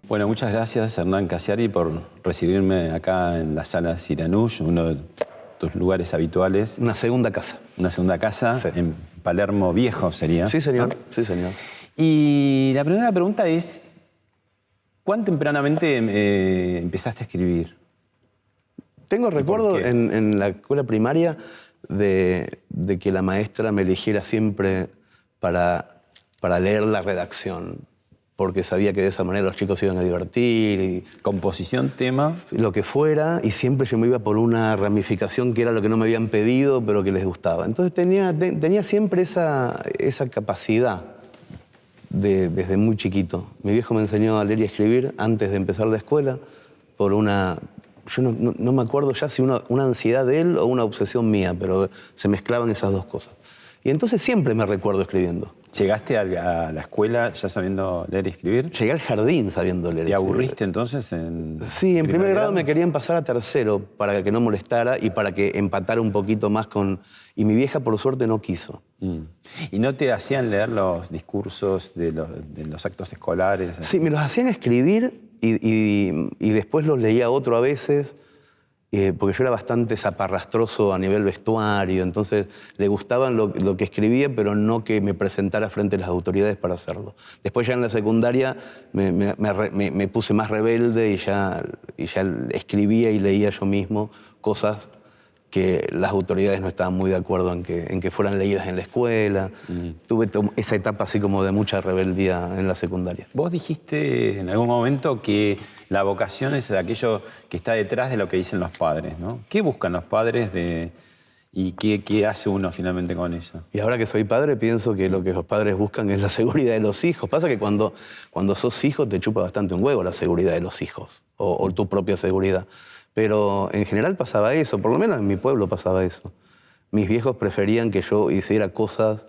Bueno, muchas gracias, Hernán Casiari, por recibirme acá en la Sala Siranush, uno de tus lugares habituales. Una segunda casa. Una segunda casa, sí. En Palermo Viejo sería. Sí, señor. ¿No? Sí, señor. Y la primera pregunta es, ¿cuán tempranamente empezaste a escribir? Tengo recuerdo en la escuela primaria de que la maestra me eligiera siempre para leer la redacción, porque sabía que de esa manera los chicos se iban a divertir. Y ¿Composición, tema? Lo que fuera, y siempre yo me iba por una ramificación que era lo que no me habían pedido, pero que les gustaba. Entonces tenía siempre esa capacidad desde muy chiquito. Mi viejo me enseñó a leer y escribir antes de empezar la escuela por una... Yo no me acuerdo ya si una ansiedad de él o una obsesión mía, pero se mezclaban esas dos cosas. Y entonces siempre me recuerdo escribiendo. ¿Llegaste a la escuela ya sabiendo leer y escribir? Llegué al jardín sabiendo leer y escribir. ¿Te aburriste entonces Sí, en primer grado me querían pasar a tercero para que no molestara y para que empatara un poquito más con... Y mi vieja, por suerte, no quiso. ¿Y no te hacían leer los discursos de los actos escolares? Sí, me los hacían escribir y después los leía otro a veces, porque yo era bastante zaparrastroso a nivel vestuario, entonces le gustaban lo que escribía, pero no que me presentara frente a las autoridades para hacerlo. Después ya en la secundaria me puse más rebelde y ya escribía y leía yo mismo cosas que las autoridades no estaban muy de acuerdo en que fueran leídas en la escuela. Tuve esa etapa así como de mucha rebeldía en la secundaria. Vos dijiste en algún momento que la vocación es aquello que está detrás de lo que dicen los padres, ¿no? ¿Qué buscan los padres y qué hace uno finalmente con eso? Y ahora que soy padre pienso que lo que los padres buscan es la seguridad de los hijos. Pasa que cuando sos hijo te chupa bastante un huevo la seguridad de los hijos o tu propia seguridad. Pero en general pasaba eso, por lo menos en mi pueblo pasaba eso. Mis viejos preferían que yo hiciera cosas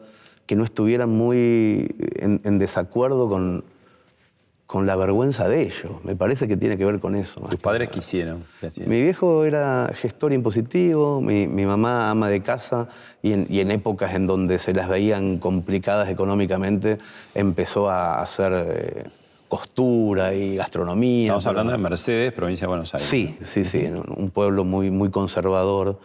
que no estuvieran muy en desacuerdo con la vergüenza de ellos. Me parece que tiene que ver con eso. ¿Tus padres qué hicieron? Mi viejo era gestor impositivo, mi mamá ama de casa, y en épocas en donde se las veían complicadas económicamente, empezó a hacer... costura y gastronomía. Estamos hablando de Mercedes, provincia de Buenos Aires. Sí, un pueblo muy conservador.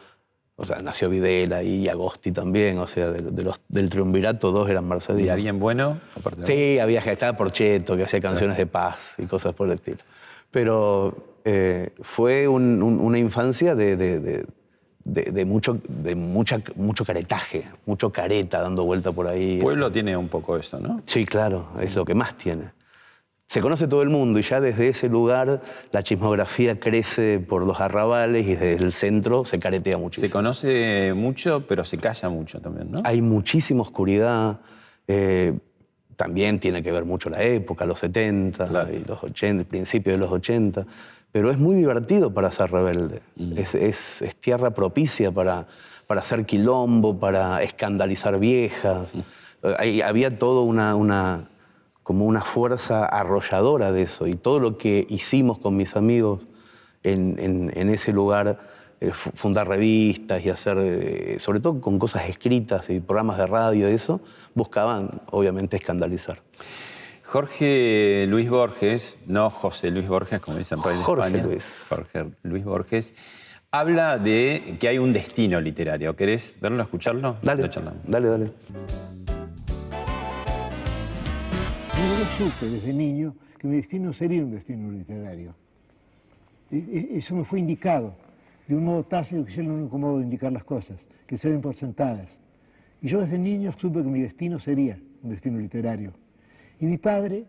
O sea, nació Videla y Agosti también, o sea, del triunvirato 2 eran mercedinos. ¿Y alguien bueno? Sí, estaba Porchetto, que hacía canciones de paz y cosas por el estilo. Pero fue una infancia de mucho caretaje, mucho careta dando vuelta por ahí. El pueblo tiene un poco eso, ¿no? Sí, claro, es lo que más tiene. Se conoce todo el mundo y ya desde ese lugar la chismografía crece por los arrabales y desde el centro se caretea muchísimo. Se conoce mucho, pero se calla mucho también, ¿no? Hay muchísima oscuridad. También tiene que ver mucho la época, los 70 claro. Y los 80, el principio de los 80. Pero es muy divertido para ser rebelde. Es tierra propicia para hacer quilombo, para escandalizar viejas. Había todo como una fuerza arrolladora de eso. Y todo lo que hicimos con mis amigos en ese lugar, fundar revistas y hacer, sobre todo con cosas escritas y programas de radio y eso, buscaban, obviamente, escandalizar. Jorge Luis Borges, no José Luis Borges, como dicen por ahí en España. Jorge Luis Borges, habla de que hay un destino literario. ¿Querés verlo, escucharlo? Dale, dale. Yo supe desde niño que mi destino sería un destino literario. Eso me fue indicado de un modo tácito, que es el único modo de indicar las cosas, que se den por sentadas. Y yo desde niño supe que mi destino sería un destino literario. Y mi padre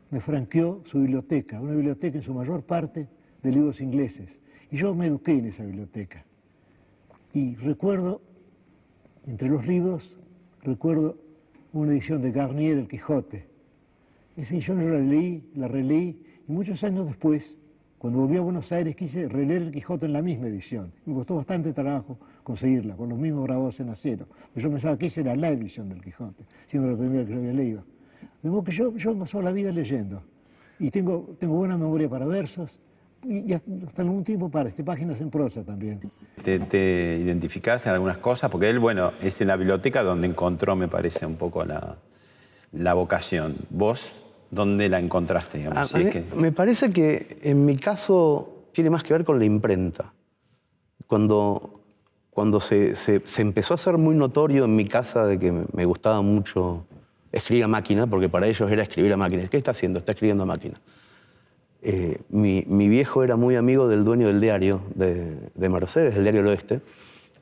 me franqueó su biblioteca, una biblioteca en su mayor parte de libros ingleses. Y yo me eduqué en esa biblioteca. Y recuerdo, entre los libros, recuerdo una edición de Garnier, El Quijote. Esa edición yo la leí, la releí, Y muchos años después, cuando volví a Buenos Aires, quise releer el Quijote en la misma edición. Me costó bastante trabajo conseguirla, con los mismos grabados en acero. Pero yo pensaba que esa era la edición del Quijote, siendo la primera que yo había leído. De modo que yo he pasado la vida leyendo. Y tengo buena memoria para versos, y hasta algún tiempo para páginas en prosa también. ¿Te identificás en algunas cosas? Porque él, bueno, es en la biblioteca donde encontró, me parece, un poco la vocación. ¿Vos dónde la encontraste? Digamos? Me parece que en mi caso tiene más que ver con la imprenta. Cuando se empezó a hacer muy notorio en mi casa de que me gustaba mucho escribir a máquina, porque para ellos era escribir a máquina. ¿Qué está haciendo? Está escribiendo a máquina. Mi viejo era muy amigo del dueño del diario de Mercedes, el diario El Oeste,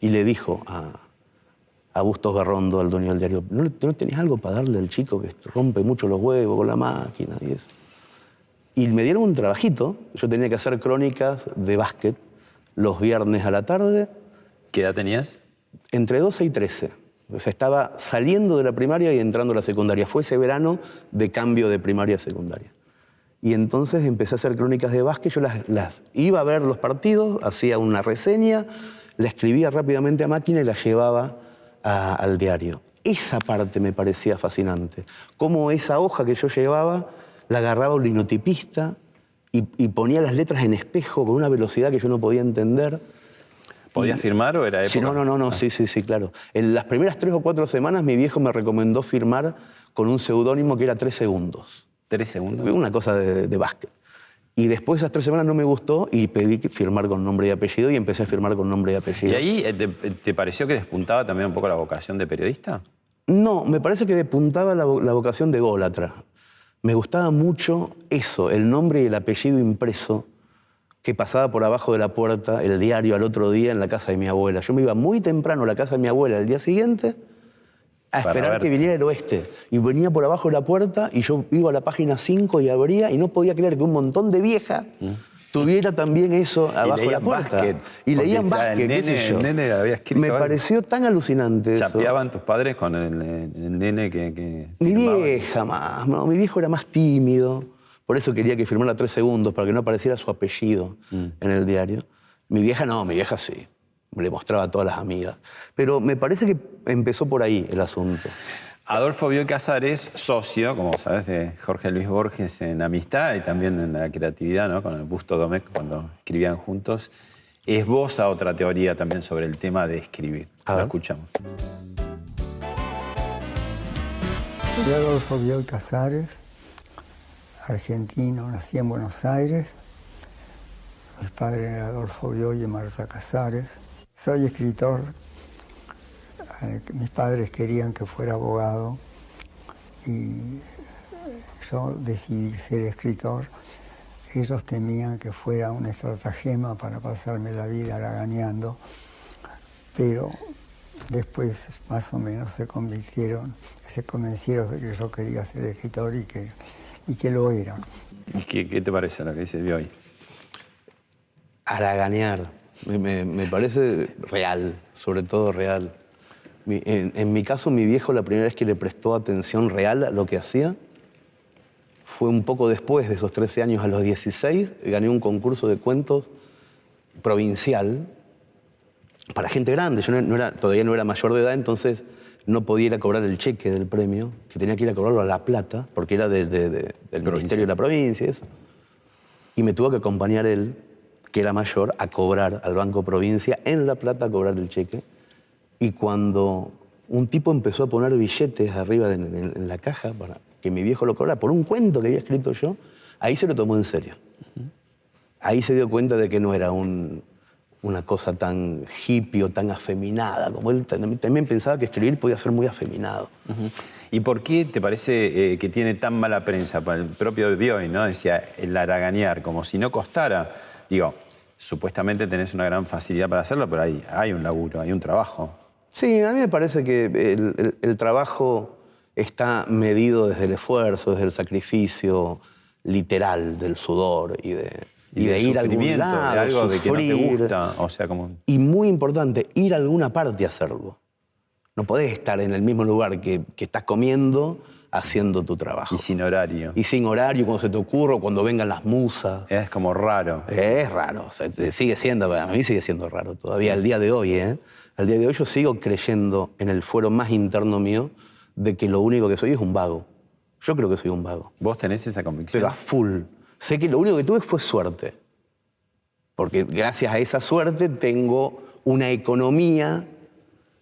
y le dijo a Bustos Garrondo, al dueño del diario, ¿no tenés algo para darle al chico que rompe mucho los huevos con la máquina y eso? Y me dieron un trabajito. Yo tenía que hacer crónicas de básquet los viernes a la tarde. ¿Qué edad tenías? Entre 12 y 13. O sea, estaba saliendo de la primaria y entrando a la secundaria. Fue ese verano de cambio de primaria a secundaria. Y entonces empecé a hacer crónicas de básquet. Yo las iba a ver los partidos, hacía una reseña, la escribía rápidamente a máquina y la llevaba al diario. Esa parte me parecía fascinante. Cómo esa hoja que yo llevaba la agarraba un linotipista y ponía las letras en espejo con una velocidad que yo no podía entender. ¿Podías firmar o era época? Sí, no, sí, claro. En las primeras 3 o 4 semanas mi viejo me recomendó firmar con un seudónimo que era 3 segundos. ¿3 segundos? Una cosa de básquet. Y después de esas 3 semanas no me gustó y pedí firmar con nombre y apellido y empecé a firmar con nombre y apellido. ¿Y ahí te pareció que despuntaba también un poco la vocación de periodista? No, me parece que despuntaba la vocación de ególatra. Me gustaba mucho eso, el nombre y el apellido impreso que pasaba por abajo de la puerta el diario al otro día en la casa de mi abuela. Yo me iba muy temprano a la casa de mi abuela el día siguiente a esperar que viniera El Oeste. Y venía por abajo de la puerta y yo iba a la página 5 y abría y no podía creer que un montón de viejas tuviera también eso abajo de la puerta. Y leían básquet, qué sé yo. El nene había escrito me pareció tan alucinante eso. ¿Chapeaban tus padres con el nene que Mi firmaba? vieja más, no, mi viejo era más tímido. Por eso quería que firmara 3 segundos, para que no apareciera su apellido en el diario. Mi vieja no, mi vieja sí. Le mostraba a todas las amigas. Pero me parece que empezó por ahí el asunto. Adolfo Bioy Casares, socio, como sabes, de Jorge Luis Borges en amistad y también en la creatividad, ¿no? Con el Busto Domecq cuando escribían juntos, esboza otra teoría también sobre el tema de escribir. La escuchamos. Soy Adolfo Bioy Casares, argentino, nací en Buenos Aires. Mis padres eran Adolfo Bioy y Marta Casares. Soy escritor. Mis padres querían que fuera abogado y yo decidí ser escritor. Ellos temían que fuera un estratagema para pasarme la vida haraganeando, pero después más o menos se convencieron de que yo quería ser escritor y que lo era. ¿Y qué te parece lo que dice Bioy? Haraganear. Me parece real, sobre todo real. En mi caso, mi viejo, la primera vez que le prestó atención real a lo que hacía fue un poco después de esos 13 años, a los 16, gané un concurso de cuentos provincial para gente grande. Yo todavía no era mayor de edad, entonces no podía ir a cobrar el cheque del premio, que tenía que ir a cobrarlo a La Plata, porque era del Ministerio de la Provincia y eso. Y me tuvo que acompañar él, que era mayor, a cobrar al Banco Provincia en La Plata, a cobrar el cheque. Y cuando un tipo empezó a poner billetes arriba en la caja para que mi viejo lo cobrara por un cuento que había escrito yo, ahí se lo tomó en serio. Ahí se dio cuenta de que no era una cosa tan hippie o tan afeminada, como él también pensaba que escribir podía ser muy afeminado. ¿Y por qué te parece que tiene tan mala prensa? Para el propio Bioy, ¿no? Decía, el haraganear, como si no costara. Digo, supuestamente tenés una gran facilidad para hacerlo, pero hay un laburo, hay un trabajo. Sí, a mí me parece que el trabajo está medido desde el esfuerzo, desde el sacrificio literal del sudor y de ir a algún lado, de algo sufrir, de que no te gusta, o sea, como... Y muy importante, ir a alguna parte a hacerlo. No podés estar en el mismo lugar que estás comiendo haciendo tu trabajo. Y sin horario. Y sin horario, cuando se te ocurra, cuando vengan las musas. Es como raro. Es raro, o sea, sigue siendo, a mí sigue siendo raro todavía, Sí. al día de hoy, ¿eh? Al día de hoy yo sigo creyendo en el fuero más interno mío de que lo único que soy es un vago. Yo creo que soy un vago, ¿Vos tenés esa convicción? pero a full. Sé que lo único que tuve fue suerte, porque gracias a esa suerte tengo una economía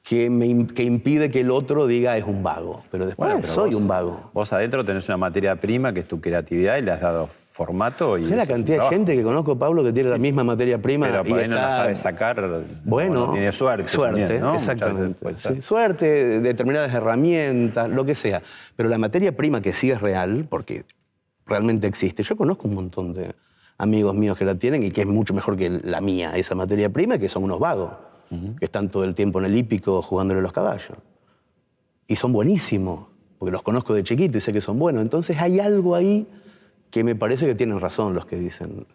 que impide que el otro diga es un vago, pero después Bueno, pero soy un vago. Vos adentro tenés una materia prima que es tu creatividad y le has dado formato. Y ¿Sabés la eso es un cantidad de trabajo. gente que conozco, Pablo, que tiene la misma materia prima? Pero por y ahí no la sabe sacar. Bueno, no tiene suerte. también, ¿no? Muchas veces exactamente. puede ser. Sí, suerte, determinadas herramientas, lo que sea. Pero la materia prima que sí es real, porque realmente existe. Yo conozco un montón de amigos míos que la tienen y que es mucho mejor que la mía, esa materia prima, que son unos vagos, que están todo el tiempo en el hípico jugándole a los caballos. Y son buenísimos, porque los conozco de chiquito y sé que son buenos. Entonces hay algo ahí que me parece que tienen razón los que dicen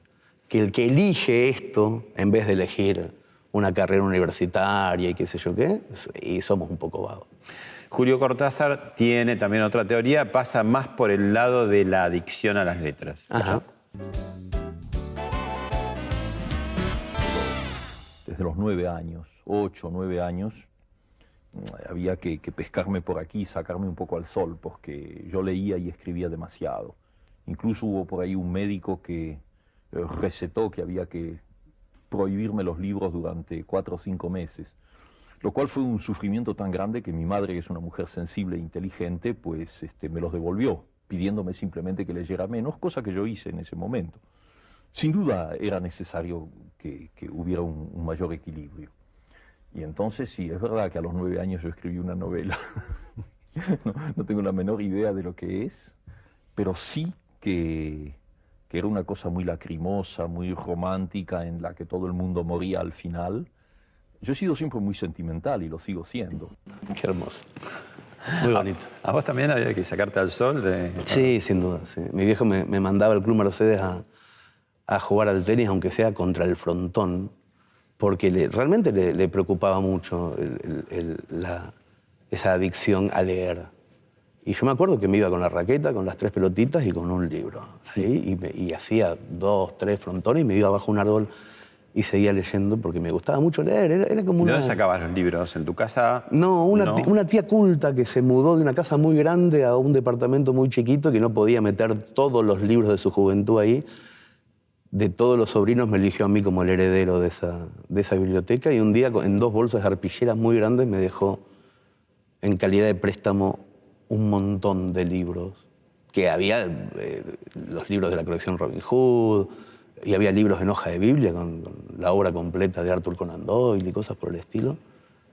que el que elige esto, en vez de elegir una carrera universitaria y qué sé yo qué, y somos un poco vagos. Julio Cortázar tiene también otra teoría, pasa más por el lado de la adicción a las letras. Ajá. Desde los 9 años, 8, 9 años, había que pescarme por aquí, sacarme un poco al sol, porque yo leía y escribía demasiado. Incluso hubo por ahí un médico que recetó que había que prohibirme los libros durante 4 o 5 meses, lo cual fue un sufrimiento tan grande que mi madre, que es una mujer sensible e inteligente, pues me los devolvió, pidiéndome simplemente que leyera menos, cosa que yo hice en ese momento. Sin duda era necesario que hubiera un mayor equilibrio. Y entonces sí, es verdad que a los 9 años yo escribí una novela. No tengo la menor idea de lo que es, pero sí que era una cosa muy lacrimosa, muy romántica, en la que todo el mundo moría al final. Yo he sido siempre muy sentimental y lo sigo siendo. Qué hermoso. Muy bonito. ¿A vos también había que sacarte al sol? Sí, sin duda. Sí. Mi viejo me mandaba al Club Mercedes a jugar al tenis, aunque sea contra el frontón, porque realmente le preocupaba mucho esa adicción a leer. Y yo me acuerdo que me iba con la raqueta, con las 3 pelotitas y con un libro. ¿Sí? Y hacía 2, 3 frontones y me iba bajo un árbol y seguía leyendo porque me gustaba mucho leer. Era como ¿De una... dónde sacabas los libros? ¿En tu casa? No, una tía culta que se mudó de una casa muy grande a un departamento muy chiquito que no podía meter todos los libros de su juventud ahí. De todos los sobrinos me eligió a mí como el heredero de esa biblioteca y un día en 2 bolsas de arpilleras muy grandes me dejó en calidad de préstamo un montón de libros. Que había los libros de la colección Robin Hood y había libros en hoja de Biblia con la obra completa de Arthur Conan Doyle y cosas por el estilo,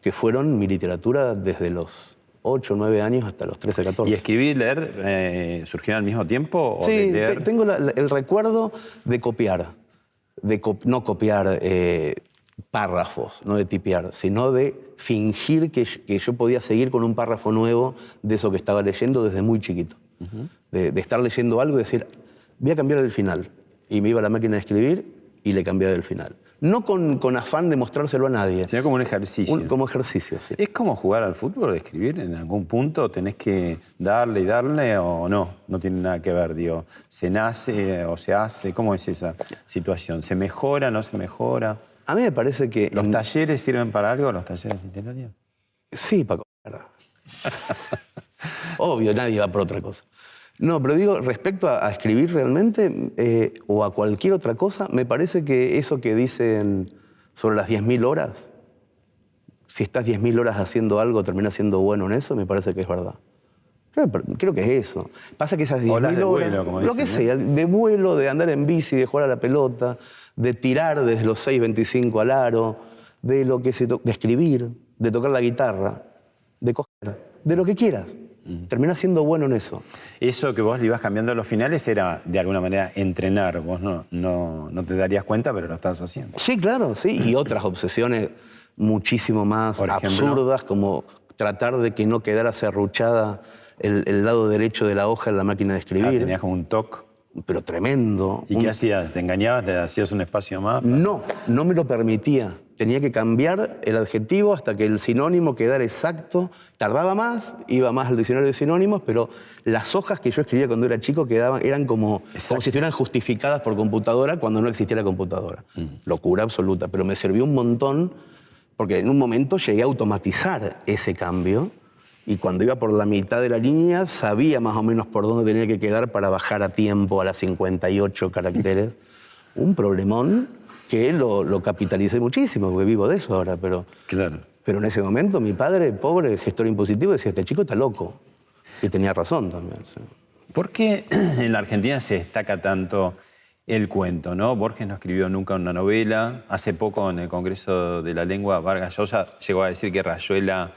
que fueron mi literatura desde los 8 o 9 años hasta los 13, 14. ¿Y escribir y leer surgieron al mismo tiempo? ¿O Sí, de leer? tengo el recuerdo de copiar, no copiar párrafos, no de tipear, sino de fingir que yo podía seguir con un párrafo nuevo de eso que estaba leyendo desde muy chiquito. De estar leyendo algo y decir, voy a cambiar el final. Y me iba a la máquina de escribir y le cambiaba el final. No con afán de mostrárselo a nadie. Sino como un ejercicio. Como ejercicio, sí. ¿Es como jugar al fútbol, escribir? ¿En algún punto tenés que darle y darle o no? No tiene nada que ver, digo. ¿Se nace o se hace? ¿Cómo es esa situación? ¿Se mejora, no se mejora? A mí me parece que... ¿Los talleres sirven para algo, los talleres literarios? Sí, para comer. Obvio, nadie va por otra cosa. No, pero digo, respecto a escribir realmente o a cualquier otra cosa, me parece que eso que dicen sobre las 10.000 horas, si estás 10.000 horas haciendo algo, terminas siendo bueno en eso, me parece que es verdad. Creo que es eso. Pasa que esas 10.000 horas, vuelo, como lo que dicen, sea, de vuelo, de andar en bici, de jugar a la pelota, de tirar desde los 6.25 al aro, de escribir, de tocar la guitarra, de coger, de lo que quieras. Terminás siendo bueno en eso. Eso que vos le ibas cambiando a los finales era, de alguna manera, entrenar. Vos no te darías cuenta, pero lo estás haciendo. Sí, claro, sí. Y otras obsesiones muchísimo más Por ejemplo, absurdas, como tratar de que no quedara serruchada el lado derecho de la hoja en la máquina de escribir. Tenías como un toque. Pero tremendo. ¿Y qué hacías? ¿Te engañabas? ¿Le hacías un espacio más? No me lo permitía. tenía que cambiar el adjetivo hasta que el sinónimo quedara exacto. Tardaba más, iba más al diccionario de sinónimos, pero las hojas que yo escribía cuando era chico eran como si estuvieran justificadas por computadora cuando no existía la computadora. Locura absoluta, pero me sirvió un montón porque en un momento llegué a automatizar ese cambio y cuando iba por la mitad de la línea sabía más o menos por dónde tenía que quedar para bajar a tiempo a las 58 caracteres. Un problemón que lo capitalicé muchísimo, porque vivo de eso ahora, pero en ese momento mi padre, pobre gestor impositivo, decía, este chico está loco. Y tenía razón también. Sí. ¿Por qué en la Argentina se destaca tanto el cuento, ¿no? Borges no escribió nunca una novela. Hace poco en el Congreso de la Lengua, Vargas Llosa llegó a decir que Rayuela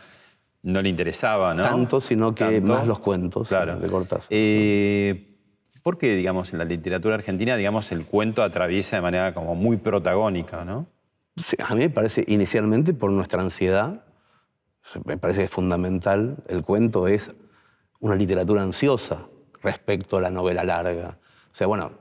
no le interesaba, ¿no? Tanto, sino que más los cuentos de Cortázar. ¿Por qué, digamos, en la literatura argentina, digamos, el cuento atraviesa de manera como muy protagónica, ¿no? Sí, a mí me parece, inicialmente, por nuestra ansiedad, me parece que es fundamental. El cuento es una literatura ansiosa respecto a la novela larga. O sea, bueno,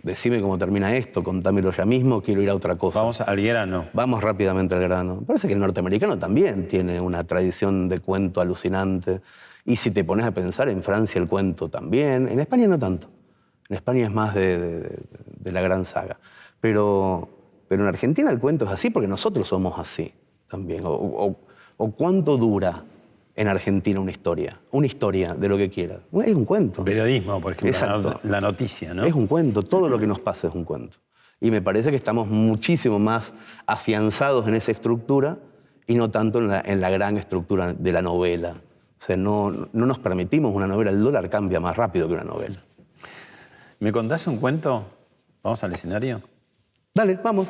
decime cómo termina esto, contámelo ya mismo, quiero ir a otra cosa. Vamos al grano. Vamos rápidamente al grano. Me parece que el norteamericano también tiene una tradición de cuento alucinante. Y si te pones a pensar, en Francia el cuento también. En España no tanto. En España es más de la gran saga. Pero en Argentina el cuento es así porque nosotros somos así también. O cuánto dura en Argentina una historia. Una historia de lo que quieras. Es un cuento. Periodismo, por ejemplo. Exacto. La noticia, ¿no? Es un cuento. Todo lo que nos pasa es un cuento. Y me parece que estamos muchísimo más afianzados en esa estructura y no tanto en la gran estructura de la novela. O sea, no nos permitimos una novela. El dólar cambia más rápido que una novela. ¿Me contás un cuento? ¿Vamos al escenario? Dale, vamos,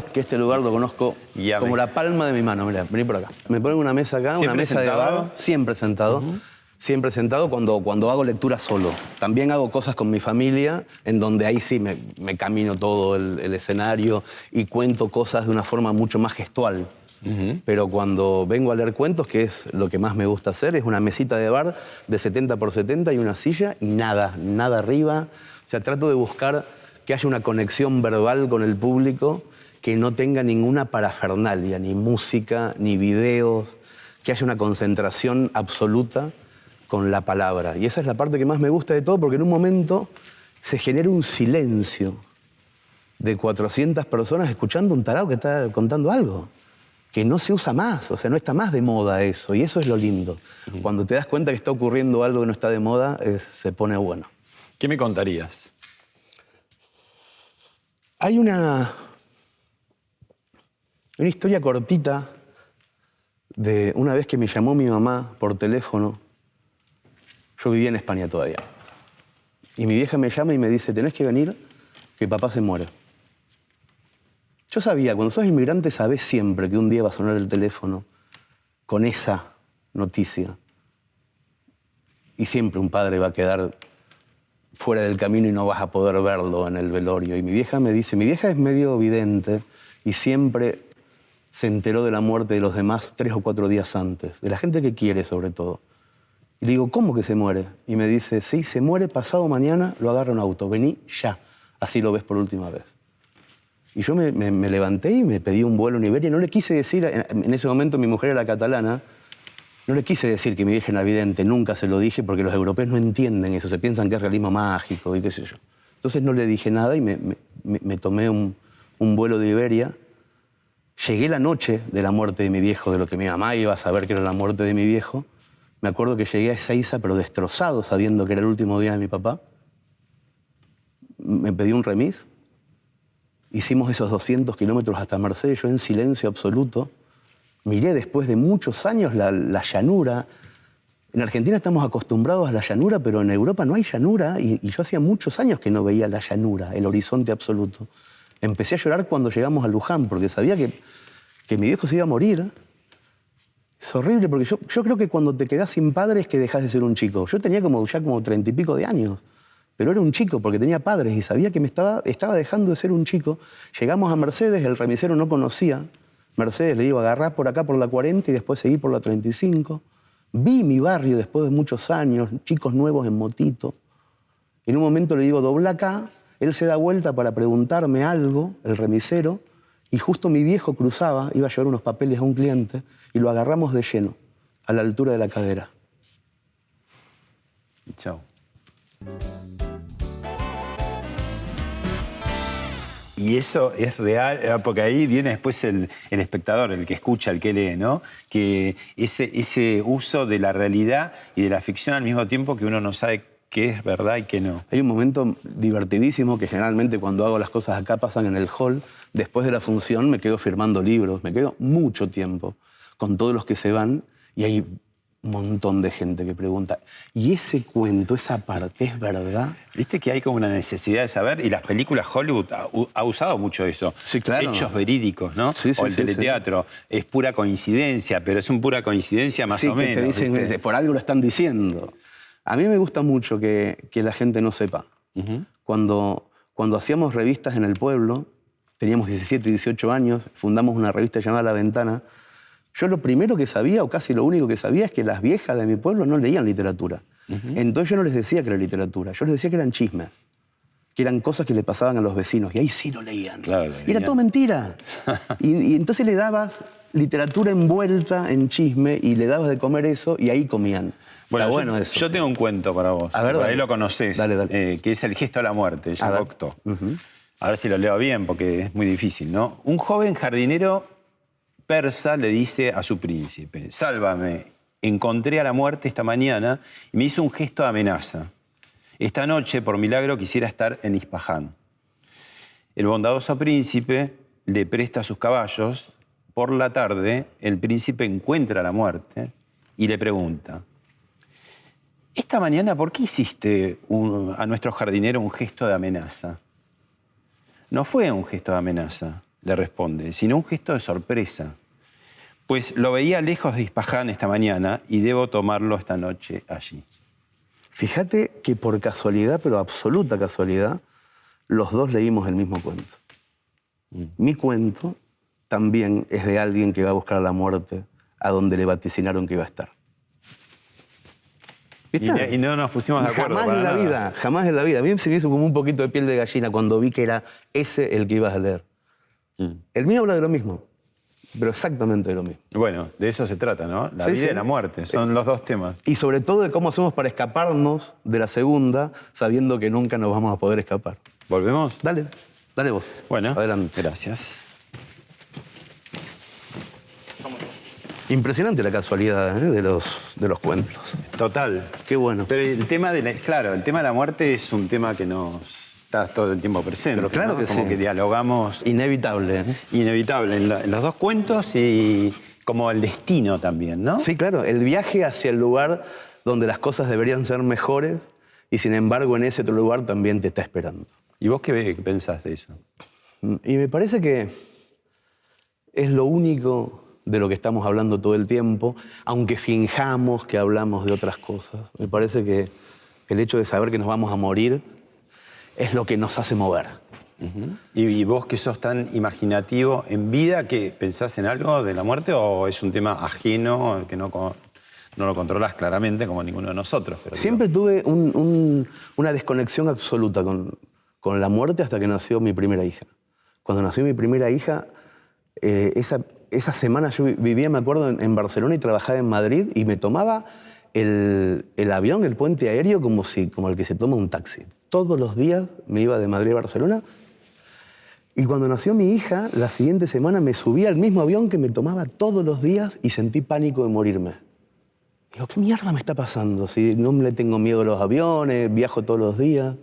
que este lugar lo conozco como la palma de mi mano. Mirá, vení por acá. Me ponen una mesa acá, una mesa de bar. Siempre sentado. Siempre sentado cuando hago lectura solo. También hago cosas con mi familia, en donde ahí sí me camino todo el escenario y cuento cosas de una forma mucho más gestual. Pero cuando vengo a leer cuentos, que es lo que más me gusta hacer, es una mesita de bar de 70 por 70 y una silla y nada arriba. O sea, trato de buscar que haya una conexión verbal con el público que no tenga ninguna parafernalia, ni música, ni videos, que haya una concentración absoluta con la palabra. Y esa es la parte que más me gusta de todo, porque en un momento se genera un silencio de 400 personas escuchando un tarao que está contando algo, que no se usa más, o sea, no está más de moda eso, y eso es lo lindo. Cuando te das cuenta que está ocurriendo algo que no está de moda, se pone bueno. ¿Qué me contarías? Hay una historia cortita de una vez que me llamó mi mamá por teléfono. Yo vivía en España todavía. Y mi vieja me llama y me dice, tenés que venir, que papá se muere. Yo sabía, cuando sos inmigrante sabés siempre que un día va a sonar el teléfono con esa noticia. Y siempre un padre va a quedar fuera del camino y no vas a poder verlo en el velorio. Y mi vieja me dice, mi vieja es medio vidente y siempre se enteró de la muerte de los demás 3 o 4 días antes, de la gente que quiere sobre todo. Y le digo, ¿cómo que se muere? Y me dice, sí, se muere pasado mañana, lo agarra un auto, vení ya, así lo ves por última vez. Y yo me levanté y me pedí un vuelo en Iberia. No le quise decir, en ese momento mi mujer era catalana, no le quise decir que mi vieja era vidente, nunca se lo dije porque los europeos no entienden eso, se piensan que es realismo mágico y qué sé yo. Entonces no le dije nada y me tomé un vuelo de Iberia. Llegué la noche de la muerte de mi viejo, de lo que mi mamá iba a saber que era la muerte de mi viejo. Me acuerdo que llegué a Ezeiza, pero destrozado, sabiendo que era el último día de mi papá. Me pedí un remis. Hicimos esos 200 kilómetros hasta Mercedes, yo en silencio absoluto. Miré después de muchos años la llanura. En Argentina estamos acostumbrados a la llanura, pero en Europa no hay llanura. Y yo hacía muchos años que no veía la llanura, el horizonte absoluto. Empecé a llorar cuando llegamos a Luján, porque sabía que mi viejo se iba a morir. Es horrible, porque yo creo que cuando te quedás sin padres es que dejás de ser un chico. Yo tenía ya como 30 y pico de años. Pero era un chico porque tenía padres y sabía que me estaba dejando de ser un chico. Llegamos a Mercedes, el remisero no conocía. Mercedes le digo, agarrá por acá por la 40 y después seguí por la 35. Vi mi barrio después de muchos años, chicos nuevos en motito. En un momento le digo, dobla acá. Él se da vuelta para preguntarme algo, el remisero, Y justo mi viejo cruzaba, iba a llevar unos papeles a un cliente y lo agarramos de lleno, a la altura de la cadera. Y chao. Y eso es real, porque ahí viene después el espectador, el que escucha, el que lee, ¿no? Que ese uso de la realidad y de la ficción al mismo tiempo que uno no sabe qué es verdad y qué no. Hay un momento divertidísimo que generalmente cuando hago las cosas acá pasan en el hall. Después de la función me quedo firmando libros, me quedo mucho tiempo con todos los que se van y hay un montón de gente que pregunta, ¿y ese cuento, esa parte, es verdad? Viste que hay como una necesidad de saber, y las películas Hollywood ha usado mucho eso. Sí, claro. Hechos verídicos, ¿no? Sí, sí, o el teleteatro. Sí. Es pura coincidencia, pero es un pura coincidencia más o menos. Te dicen, ¿viste? Por algo lo están diciendo. A mí me gusta mucho que la gente no sepa. Cuando hacíamos revistas en el pueblo, teníamos 17, 18 años, fundamos una revista llamada La Ventana. Yo lo primero que sabía, o casi lo único que sabía, es que las viejas de mi pueblo no leían literatura. Entonces yo no les decía que era literatura, yo les decía que eran chismes, que eran cosas que le pasaban a los vecinos, y ahí sí lo leían. Claro, y era todo mentira. y entonces le dabas literatura envuelta en chisme, y le dabas de comer eso, y ahí comían. Bueno, eso. Yo tengo un cuento para vos, a ver, por ahí lo conocés, que es El gesto de la muerte, de Jean Cocteau. A ver si lo leo bien, porque es muy difícil, ¿no? Un joven jardinero persa le dice a su príncipe, sálvame, encontré a la muerte esta mañana y me hizo un gesto de amenaza. Esta noche, por milagro, quisiera estar en Ispahan. El bondadoso príncipe le presta sus caballos. Por la tarde, el príncipe encuentra a la muerte y le pregunta, esta mañana, ¿por qué hiciste a nuestro jardinero un gesto de amenaza? No fue un gesto de amenaza, le responde, sino un gesto de sorpresa. Pues lo veía lejos de Ispahan esta mañana y debo tomarlo esta noche allí. Fíjate que por casualidad, pero absoluta casualidad, los dos leímos el mismo cuento. Mi cuento también es de alguien que va a buscar la muerte a donde le vaticinaron que iba a estar. Y no nos pusimos de acuerdo. Jamás en la vida, jamás en la vida. A mí se me hizo como un poquito de piel de gallina cuando vi que era ese el que ibas a leer. El mío habla de lo mismo, pero exactamente de lo mismo. Bueno, de eso se trata, ¿no? La vida y la muerte, son los dos temas. Y sobre todo de cómo hacemos para escaparnos de la segunda, sabiendo que nunca nos vamos a poder escapar. ¿Volvemos? Dale, dale vos. Bueno, adelante. Gracias. Impresionante la casualidad de los cuentos. Total. Qué bueno. Pero el tema de la muerte es un tema que nos está todo el tiempo presente. Pero claro, ¿no? Que como sí. Que dialogamos. Inevitable. Inevitable en los dos cuentos y como el destino también, ¿no? Sí, claro. El viaje hacia el lugar donde las cosas deberían ser mejores y sin embargo en ese otro lugar también te está esperando. ¿Y vos qué pensás de eso? Y me parece que es lo único de lo que estamos hablando todo el tiempo, aunque finjamos que hablamos de otras cosas. Me parece que el hecho de saber que nos vamos a morir es lo que nos hace mover. ¿Y vos que sos tan imaginativo en vida, que pensás en algo de la muerte o es un tema ajeno que no lo controlás claramente como ninguno de nosotros? Pero siempre tuve una desconexión absoluta con la muerte hasta que nació mi primera hija. Cuando nació mi primera hija, esa semana yo vivía, me acuerdo, en Barcelona y trabajaba en Madrid y me tomaba el avión, el puente aéreo, como el que se toma un taxi. Todos los días me iba de Madrid a Barcelona y cuando nació mi hija, la siguiente semana me subí al mismo avión que me tomaba todos los días y sentí pánico de morirme. Digo, ¿qué mierda me está pasando? Si no le tengo miedo a los aviones, viajo todos los días.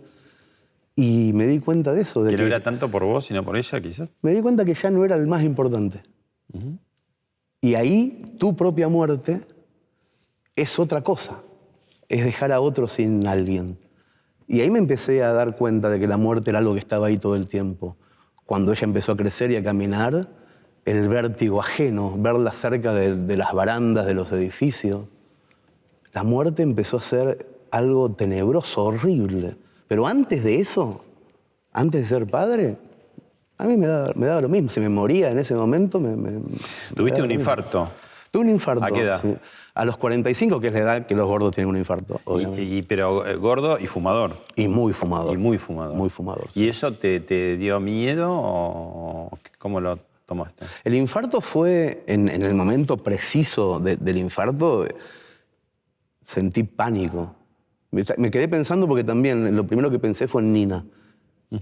Y me di cuenta de eso. ¿Que no era tanto por vos, sino por ella, quizás? Me di cuenta que ya no era el más importante. Y ahí tu propia muerte es otra cosa. Es dejar a otro sin alguien. Y ahí me empecé a dar cuenta de que la muerte era algo que estaba ahí todo el tiempo. Cuando ella empezó a crecer y a caminar, el vértigo ajeno, verla cerca de las barandas de los edificios. La muerte empezó a ser algo tenebroso, horrible. Pero antes de eso, antes de ser padre, a mí me daba lo mismo. Si me moría en ese momento, ¿Tuviste un infarto? Tuve un infarto. ¿A qué edad? Sí. A los 45, que es la edad que los gordos tienen un infarto. Pero gordo y fumador. Y muy fumador. Y muy fumador. Muy fumador. ¿Y eso te dio miedo o cómo lo tomaste? El infarto fue, en el momento preciso del infarto, sentí pánico. Me quedé pensando porque también lo primero que pensé fue en Nina.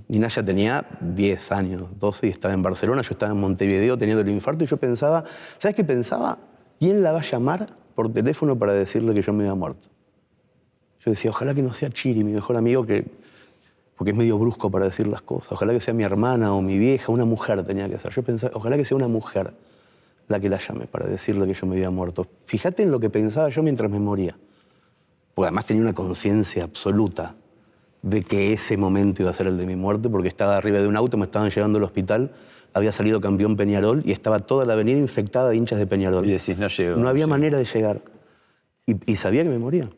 Nina ya tenía 10 años, 12, y estaba en Barcelona, yo estaba en Montevideo teniendo el infarto, y yo pensaba, ¿sabes qué pensaba? ¿Quién la va a llamar por teléfono para decirle que yo me había muerto? Yo decía, ojalá que no sea Chiri, mi mejor amigo, porque es medio brusco para decir las cosas. Ojalá que sea mi hermana o mi vieja, una mujer tenía que ser. Yo pensaba, ojalá que sea una mujer la que la llame para decirle que yo me había muerto. Fíjate en lo que pensaba yo mientras me moría. Porque además tenía una conciencia absoluta de que ese momento iba a ser el de mi muerte, porque estaba arriba de un auto, me estaban llevando al hospital, había salido campeón Peñarol y estaba toda la avenida infectada de hinchas de Peñarol. Y decís, no llego. No había manera de llegar. Y sabía que me moría.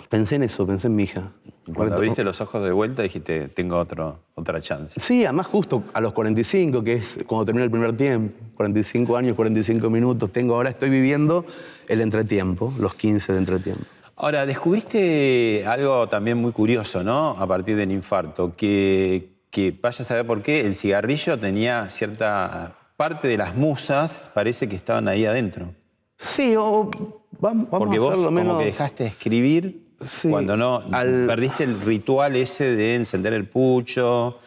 Pensé en eso, pensé en mi hija. Cuando abriste los ojos de vuelta dijiste, tengo otra chance. Sí, además justo a los 45, que es cuando termina el primer tiempo, 45 años, 45 minutos, ahora estoy viviendo el entretiempo, los 15 de entretiempo. Ahora, descubriste algo también muy curioso, ¿no? A partir del infarto, que vaya a saber por qué, el cigarrillo tenía cierta parte de las musas, parece que estaban ahí adentro. Sí, vamos porque a vos hacerlo menos... como que dejaste de escribir, sí, cuando perdiste el ritual ese de encender el pucho.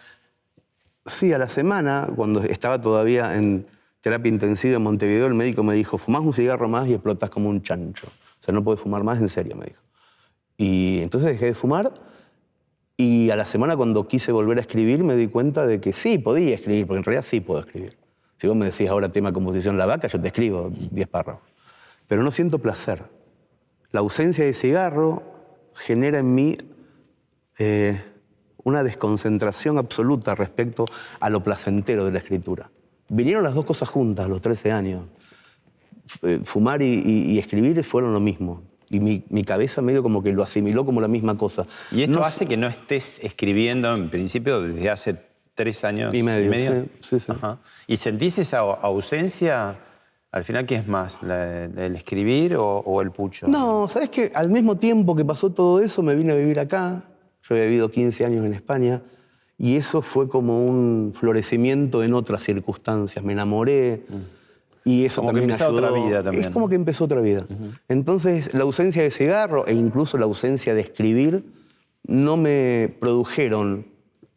Sí, a la semana, cuando estaba todavía en terapia intensiva en Montevideo, el médico me dijo, fumás un cigarro más y explotas como un chancho. O sea, no podés fumar más, en serio, me dijo. Y entonces dejé de fumar, y a la semana, cuando quise volver a escribir, me di cuenta de que sí, podía escribir, porque en realidad sí puedo escribir. Si vos me decís ahora tema composición La Vaca, yo te escribo 10 párrafos. Pero no siento placer. La ausencia de cigarro genera en mí una desconcentración absoluta respecto a lo placentero de la escritura. Vinieron las dos cosas juntas a los 13 años. Fumar y escribir fueron lo mismo. Y mi cabeza medio como que lo asimiló como la misma cosa. ¿Y esto hace que no estés escribiendo, en principio, desde hace 3 años y medio? Sí. Ajá. ¿Y sentís esa ausencia? Al final, ¿qué es más? ¿El escribir o el pucho? No, ¿sabes qué? Al mismo tiempo que pasó todo eso, me vine a vivir acá. Yo había vivido 15 años en España. Y eso fue como un florecimiento en otras circunstancias. Me enamoré. Y eso como también que empezó ayudó. Otra vida también. Es como que empezó otra vida. Entonces, la ausencia de cigarro e incluso la ausencia de escribir no me produjeron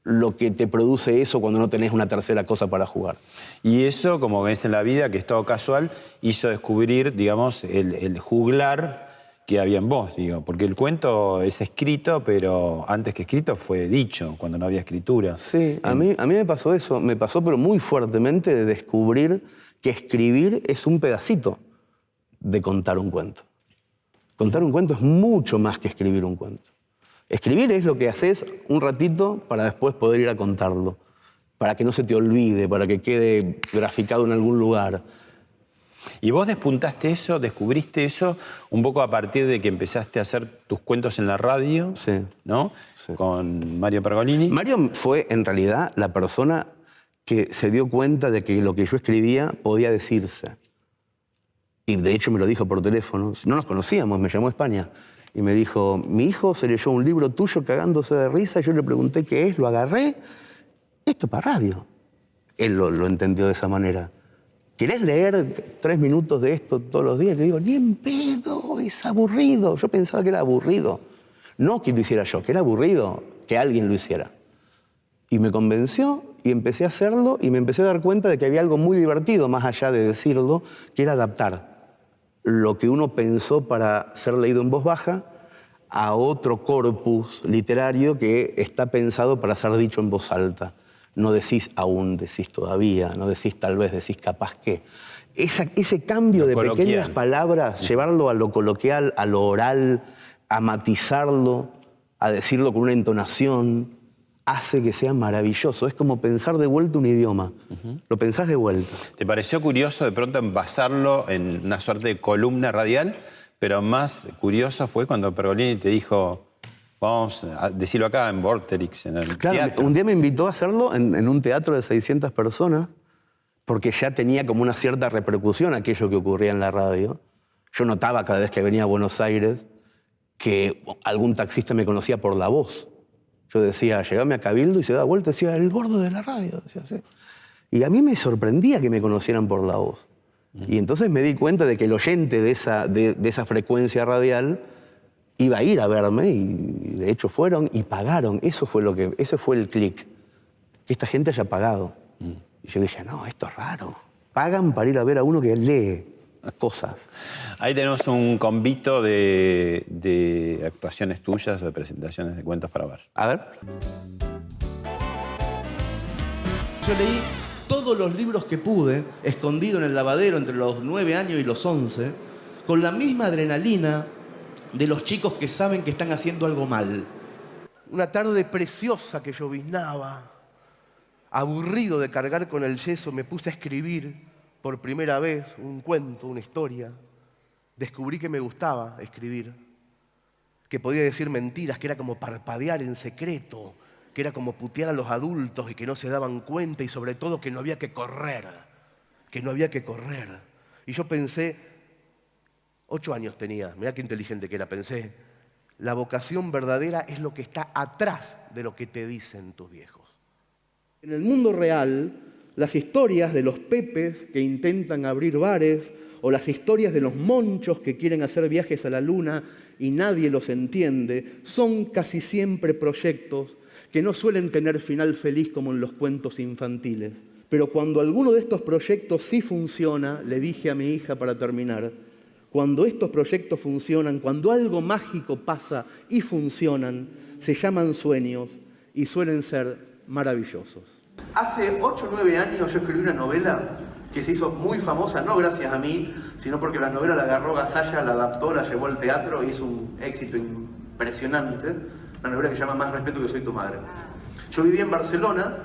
lo que te produce eso cuando no tenés una tercera cosa para jugar. Y eso, como ves en la vida, que es todo casual, hizo descubrir, digamos, el juglar que había en vos, digo. Porque el cuento es escrito, pero antes que escrito fue dicho, cuando no había escritura. Sí, a mí me pasó eso. Me pasó, pero muy fuertemente, de descubrir que escribir es un pedacito de contar un cuento. Contar un cuento es mucho más que escribir un cuento. Escribir es lo que haces un ratito para después poder ir a contarlo, para que no se te olvide, para que quede graficado en algún lugar. ¿Y vos despuntaste eso, descubriste eso un poco a partir de que empezaste a hacer tus cuentos en la radio? Sí. ¿No? Sí. Con Mario Pergolini. Mario fue, en realidad, la persona que se dio cuenta de que lo que yo escribía podía decirse. Y de hecho me lo dijo por teléfono. No nos conocíamos, me llamó a España. Y me dijo, mi hijo se leyó un libro tuyo cagándose de risa. Yo le pregunté qué es, lo agarré. Esto es para radio. Él lo entendió de esa manera. ¿Querés leer 3 minutos de esto todos los días? Le digo, ni en pedo, es aburrido. Yo pensaba que era aburrido. No que lo hiciera yo, que era aburrido que alguien lo hiciera. Y me convenció y empecé a hacerlo y me empecé a dar cuenta de que había algo muy divertido, más allá de decirlo, que era adaptar lo que uno pensó para ser leído en voz baja a otro corpus literario que está pensado para ser dicho en voz alta. No decís aún, decís todavía, no decís tal vez, decís capaz que. Ese cambio de pequeñas palabras, llevarlo a lo coloquial, a lo oral, a matizarlo, a decirlo con una entonación, hace que sea maravilloso. Es como pensar de vuelta un idioma. Lo pensás de vuelta. ¿Te pareció curioso de pronto envasarlo en una suerte de columna radial? Pero más curioso fue cuando Pergolini te dijo, vamos a decirlo acá en Vorterix, en el teatro. Un día me invitó a hacerlo en un teatro de 600 personas, porque ya tenía como una cierta repercusión aquello que ocurría en la radio. Yo notaba cada vez que venía a Buenos Aires que algún taxista me conocía por la voz. Yo decía, llegame a Cabildo y se daba vuelta y decía, el gordo de la radio. Decía así. Y a mí me sorprendía que me conocieran por la voz. Y entonces me di cuenta de que el oyente de esa frecuencia radial iba a ir a verme, y de hecho fueron y pagaron. Ese fue el clic, que esta gente haya pagado. Y yo dije, no, esto es raro. Pagan para ir a ver a uno que lee cosas. Ahí tenemos un convito de actuaciones tuyas o de presentaciones de cuentos para ver. A ver. Yo leí todos los libros que pude, escondido en el lavadero entre los 9 años y los 11, con la misma adrenalina de los chicos que saben que están haciendo algo mal. Una tarde preciosa que lloviznaba, aburrido de cargar con el yeso, me puse a escribir por primera vez un cuento, una historia. Descubrí que me gustaba escribir, que podía decir mentiras, que era como parpadear en secreto, que era como putear a los adultos y que no se daban cuenta, y sobre todo que no había que correr, Y yo pensé, 8 años tenía, mirá qué inteligente que era, pensé, la vocación verdadera es lo que está atrás de lo que te dicen tus viejos. En el mundo real, las historias de los pepes que intentan abrir bares, o las historias de los monchos que quieren hacer viajes a la luna y nadie los entiende, son casi siempre proyectos que no suelen tener final feliz como en los cuentos infantiles. Pero cuando alguno de estos proyectos sí funciona, le dije a mi hija para terminar, cuando estos proyectos funcionan, cuando algo mágico pasa y funcionan, se llaman sueños y suelen ser maravillosos. Hace 8 o 9 años yo escribí una novela que se hizo muy famosa, no gracias a mí, sino porque la novela la agarró Gasalla, la adaptó, la llevó al teatro y hizo un éxito impresionante. Una novela que se llama Más respeto que soy tu madre. Yo vivía en Barcelona,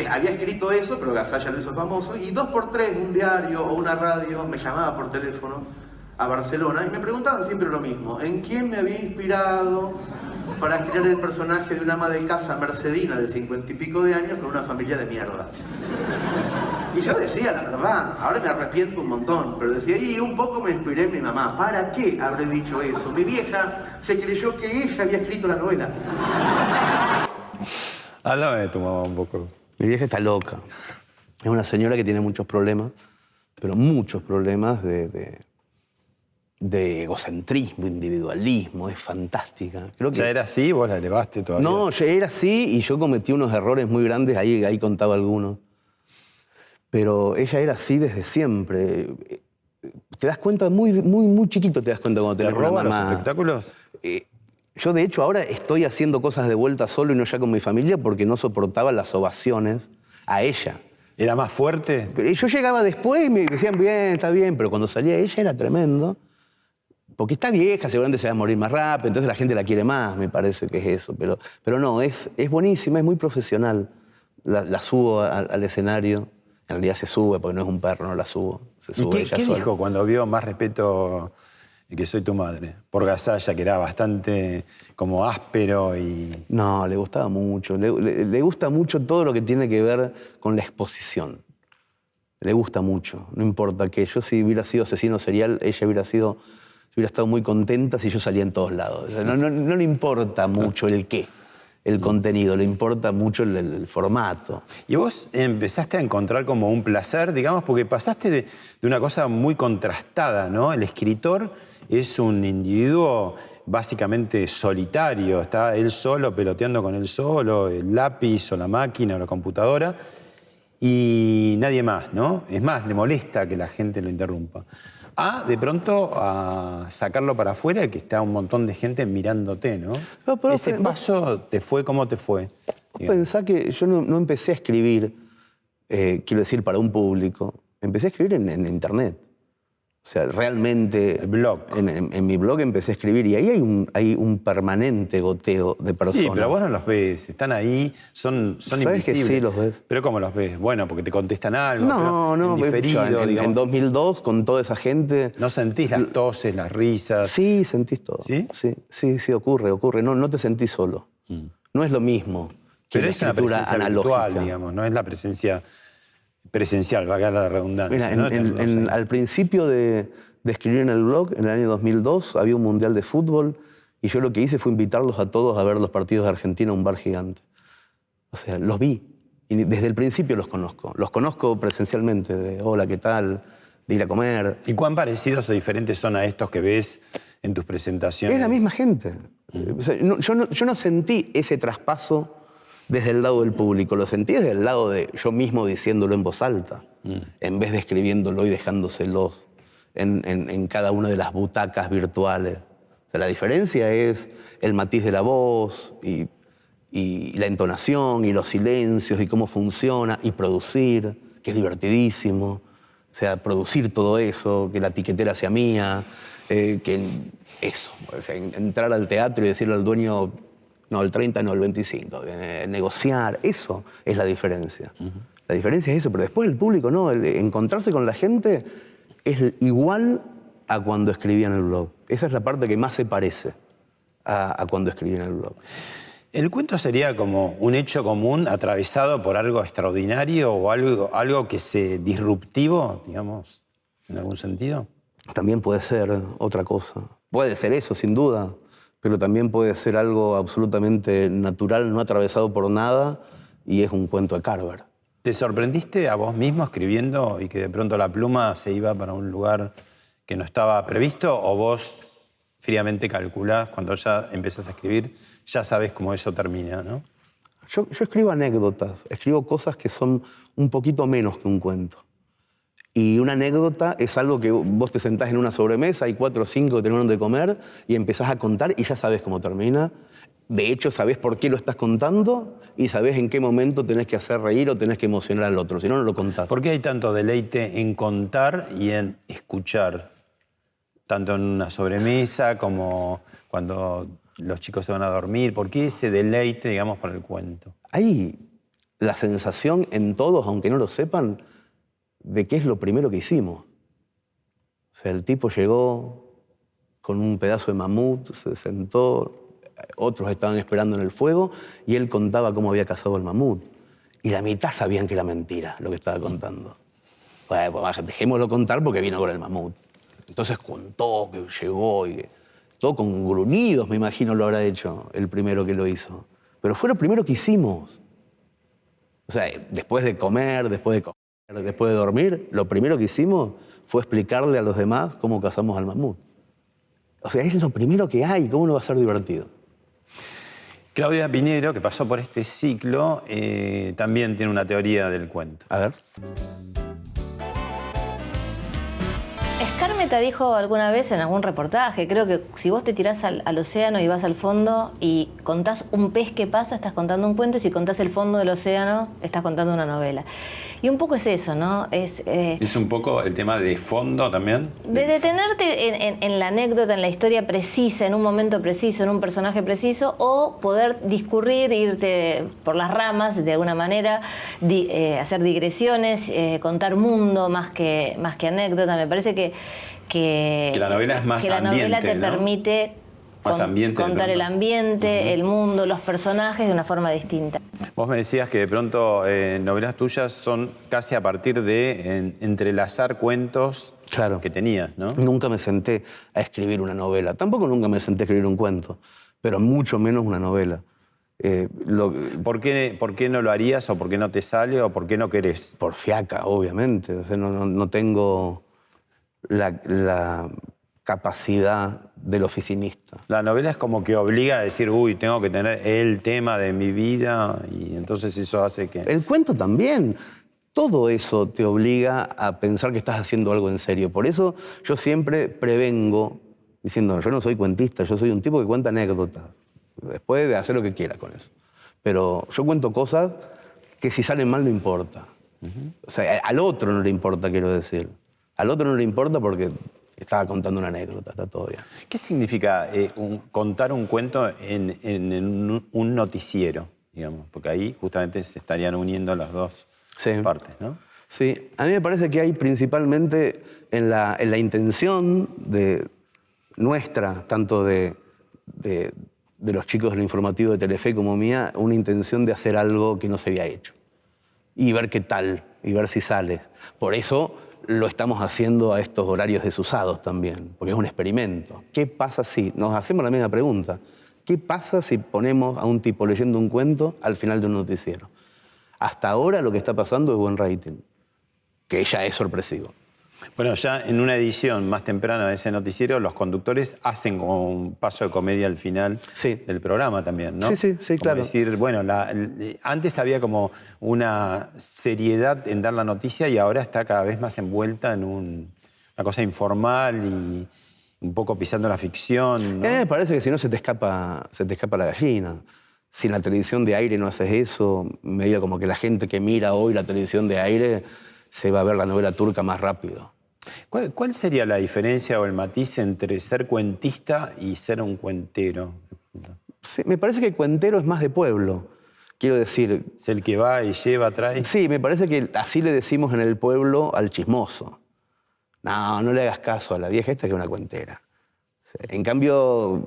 había escrito eso, pero Gasalla lo hizo famoso, y 2x3, un diario o una radio me llamaba por teléfono a Barcelona y me preguntaban siempre lo mismo, ¿en quién me había inspirado para crear el personaje de una ama de casa mercedina de 50 y pico de años con una familia de mierda? Y yo decía, la verdad, ahora me arrepiento un montón, pero decía, y un poco me inspiré en mi mamá. ¿Para qué habré dicho eso? Mi vieja se creyó que ella había escrito la novela. Háblame de tu mamá un poco. Mi vieja está loca. Es una señora que tiene muchos problemas, pero muchos problemas de egocentrismo, individualismo, es fantástica. Creo que... ¿Ya era así? ¿Vos la elevaste todavía? No, ya era así y yo cometí unos errores muy grandes, ahí contaba algunos. Pero ella era así desde siempre. Te das cuenta, muy chiquito te das cuenta cuando ¿Te tenés una roba los mamá. espectáculos? Yo, de hecho, ahora estoy haciendo cosas de vuelta solo y no ya con mi familia porque no soportaba las ovaciones a ella. ¿Era más fuerte? Pero yo llegaba después y me decían, bien, está bien, pero cuando salía ella era tremendo. Porque está vieja, seguramente se va a morir más rápido, entonces la gente la quiere más, me parece que es eso. Pero no, es buenísima, es muy profesional. La subo al escenario. En realidad se sube, porque no es un perro, no la subo. Se sube ¿Y qué dijo cuando vio Más respeto que soy tu madre? Por Gasalla, que era bastante como áspero y... No, le gustaba mucho. Le gusta mucho todo lo que tiene que ver con la exposición. Le gusta mucho, no importa qué. Yo si hubiera sido asesino serial, ella hubiera estado muy contenta si yo salía en todos lados. O sea, no le importa mucho el qué. El contenido, le importa mucho el formato. Y vos empezaste a encontrar como un placer, digamos, porque pasaste de una cosa muy contrastada, ¿no? El escritor es un individuo básicamente solitario, está él solo peloteando con él solo, el lápiz o la máquina o la computadora, y nadie más, ¿no? Es más, le molesta que la gente lo interrumpa. De pronto, a sacarlo para afuera, que está un montón de gente mirándote, ¿no? Ese paso te fue como te fue. Vos pensá que yo no empecé a escribir, quiero decir, para un público. Empecé a escribir en internet. O sea, realmente... El blog. En mi blog empecé a escribir y ahí hay un permanente goteo de personas. Sí, pero vos no los ves, están ahí, son invisibles. Que sí los ves. ¿Pero cómo los ves? Bueno, porque te contestan algo. No, en diferido, en 2002, con toda esa gente... ¿No sentís las toses, las risas? Sí, sentís todo. ¿Sí? Sí, ocurre. No te sentís solo. No es lo mismo que pero la es una escritura presencia analógica. virtual, digamos, no es la presencia presencial, valga la redundancia. Mira, ¿no? Al principio de escribir en el blog, en el año 2002, había un mundial de fútbol y yo lo que hice fue invitarlos a todos a ver los partidos de Argentina a un bar gigante. O sea, los vi. Y desde el principio los conozco. Los conozco presencialmente, de hola, ¿qué tal?, de ir a comer. ¿Y cuán parecidos o diferentes son a estos que ves en tus presentaciones? Es la misma gente. O sea, yo no sentí ese traspaso desde el lado del público, lo sentí desde el lado de yo mismo diciéndolo en voz alta, en vez de escribiéndolo y dejándoselos en cada una de las butacas virtuales. O sea, la diferencia es el matiz de la voz y la entonación y los silencios y cómo funciona y producir, que es divertidísimo. O sea, producir todo eso, que la tiquetera sea mía, que eso, o sea, entrar al teatro y decirle al dueño, no, el 30, no, el 25, negociar, eso es la diferencia. La diferencia es eso, pero después el público no, encontrarse con la gente es igual a cuando escribía en el blog. Esa es la parte que más se parece a cuando escribí en el blog. ¿El cuento sería como un hecho común atravesado por algo extraordinario o algo que sea disruptivo, digamos, en algún sentido? También puede ser otra cosa. Puede ser eso, sin duda, pero también puede ser algo absolutamente natural, no atravesado por nada, y es un cuento de Carver. ¿Te sorprendiste a vos mismo escribiendo y que de pronto la pluma se iba para un lugar que no estaba previsto? ¿O vos fríamente calculás cuando ya empezás a escribir, ya sabes cómo eso termina, ¿no? Yo escribo anécdotas, escribo cosas que son un poquito menos que un cuento. Y una anécdota es algo que vos te sentás en una sobremesa, hay 4 o 5 que terminaron de comer y empezás a contar y ya sabes cómo termina. De hecho, sabés por qué lo estás contando y sabés en qué momento tenés que hacer reír o tenés que emocionar al otro, si no, no lo contás. ¿Por qué hay tanto deleite en contar y en escuchar? Tanto en una sobremesa como cuando los chicos se van a dormir. ¿Por qué ese deleite, digamos, para el cuento? Hay la sensación en todos, aunque no lo sepan, de qué es lo primero que hicimos. O sea, el tipo llegó con un pedazo de mamut, se sentó, otros estaban esperando en el fuego y él contaba cómo había cazado el mamut. Y la mitad sabían que era mentira lo que estaba contando. Bueno, pues dejémoslo contar porque vino con el mamut. Entonces contó que llegó y todo con gruñidos, me imagino, lo habrá hecho el primero que lo hizo. Pero fue lo primero que hicimos. O sea, después de comer, después de dormir, lo primero que hicimos fue explicarle a los demás cómo cazamos al mamut. O sea, es lo primero que hay, ¿cómo no va a ser divertido? Claudia Pinheiro, que pasó por este ciclo, también tiene una teoría del cuento. A ver. Skármeta dijo alguna vez en algún reportaje, creo que si vos te tirás al océano y vas al fondo y contás un pez que pasa, estás contando un cuento, y si contás el fondo del océano, estás contando una novela. Y un poco es eso, ¿no? Es un poco el tema de fondo también. De detenerte en la anécdota, en la historia precisa, en un momento preciso, en un personaje preciso, o poder discurrir, irte por las ramas de alguna manera, hacer digresiones, contar mundo más que anécdota. Me parece que la novela es más que la ambiente, novela te ¿no? permite contar el ambiente, el mundo, los personajes de una forma distinta. Vos me decías que de pronto novelas tuyas son casi a partir de entrelazar cuentos que tenías, ¿no? Nunca me senté a escribir una novela. Tampoco nunca me senté a escribir un cuento, pero mucho menos una novela. ¿Por qué no lo harías o por qué no te sale o por qué no querés? Por fiaca, obviamente. O sea, no tengo la capacidad del oficinista. La novela es como que obliga a decir, uy, tengo que tener el tema de mi vida, y entonces eso hace que... El cuento también. Todo eso te obliga a pensar que estás haciendo algo en serio. Por eso yo siempre prevengo diciendo, yo no soy cuentista, yo soy un tipo que cuenta anécdotas. Después de hacer lo que quiera con eso. Pero yo cuento cosas que si salen mal no importa. O sea, al otro no le importa, quiero decir. Al otro no le importa porque estaba contando una anécdota, está todo bien. ¿Qué significa contar un cuento en un noticiero, digamos? Porque ahí justamente se estarían uniendo las dos partes, ¿no? Sí, a mí me parece que hay principalmente en la intención nuestra, tanto de los chicos del informativo de Telefe como mía, una intención de hacer algo que no se había hecho. Y ver qué tal, y ver si sale. Por eso lo estamos haciendo a estos horarios desusados también, porque es un experimento. ¿Qué pasa si, nos hacemos la misma pregunta, qué pasa si ponemos a un tipo leyendo un cuento al final de un noticiero? Hasta ahora lo que está pasando es buen rating, que ya es sorpresivo. Bueno, ya en una edición más temprana de ese noticiero, los conductores hacen como un paso de comedia al final del programa también, ¿no? Sí, como claro. decir, bueno, antes había como una seriedad en dar la noticia y ahora está cada vez más envuelta en una cosa informal y un poco pisando la ficción, ¿no? Me parece que si no se te escapa la gallina. Si en la televisión de aire no haces eso, medio como que la gente que mira hoy la televisión de aire se va a ver la novela turca más rápido. ¿Cuál sería la diferencia o el matiz entre ser cuentista y ser un cuentero? Sí, me parece que cuentero es más de pueblo. Quiero decir... ¿Es el que va y lleva, trae? Sí, me parece que así le decimos en el pueblo al chismoso. No le hagas caso a la vieja esta que es una cuentera. En cambio,